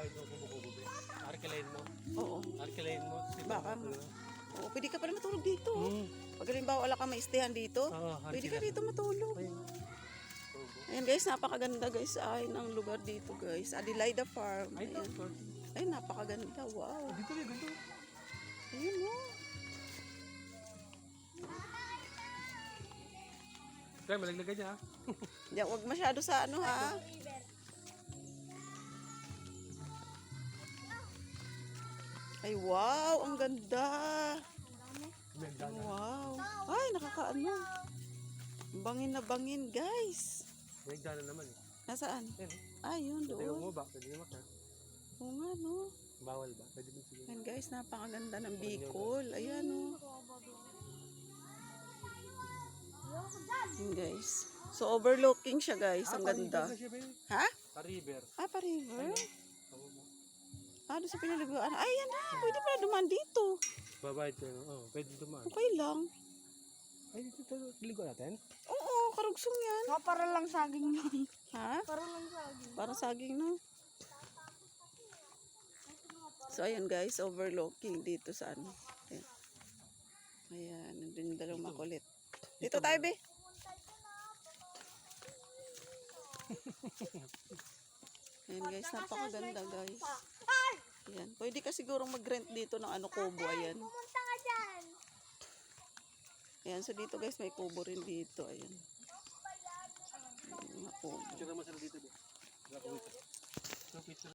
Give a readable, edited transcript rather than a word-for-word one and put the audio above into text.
ito kumukubo ba? Arkilain mo. Oo. Arkilain mo. Baka oo, pwede ka pala matulog dito. Pag halimbawa wala kang maistehan dito, pwede ka dito matulog. Ayan guys, napakaganda guys. Ay, ang lugar dito guys. Adelaida Farm. Ayan. Ay, napakaganda. Wow. Dito rin, dito. Ayun mo. Kaya malaglagan niya ha. Diyan, wag masyado sa ano ha. Ay, wow. Ang ganda. Wow. Ay, nakakaano. Bangin na bangin guys. May dana naman eh. Nasaan? Ayun. Ayun, Pwede yung doon. umaba, pwede yung maka. Oo nga, no. Bawal ba? Pwede mo siguro. Ayan guys, napakaganda ng Bicol. Ayan, no. Ayan guys. So, overlooking siya guys. Ang ganda. Ha? Pa-river. Ah, pa-river? Tama ba? Ah, doon sa pinaliguan. Ay, yan na. Pwede pala dumaan dito. Babayad ko yun. Oh, pwede dumaan. Okay lang. Ay, dito ligo natin. Oo, karugsong yan. Para lang saging lang. Ha? Para lang saging. Parang saging, no? So, ayan guys, overlooking dito sa ano. Ayan. Ayan, nandun yung dalawang makulit. Dito tayo, be. Ayan guys, napakaganda guys. Ayan, pwede ka sigurong mag-rent dito ng ano, kubo. Ayan. Pumunta ka dyan. Ayan, so dito guys, may kubo rin dito. Ayan. Mga kubo. Picture naman sila dito. Be.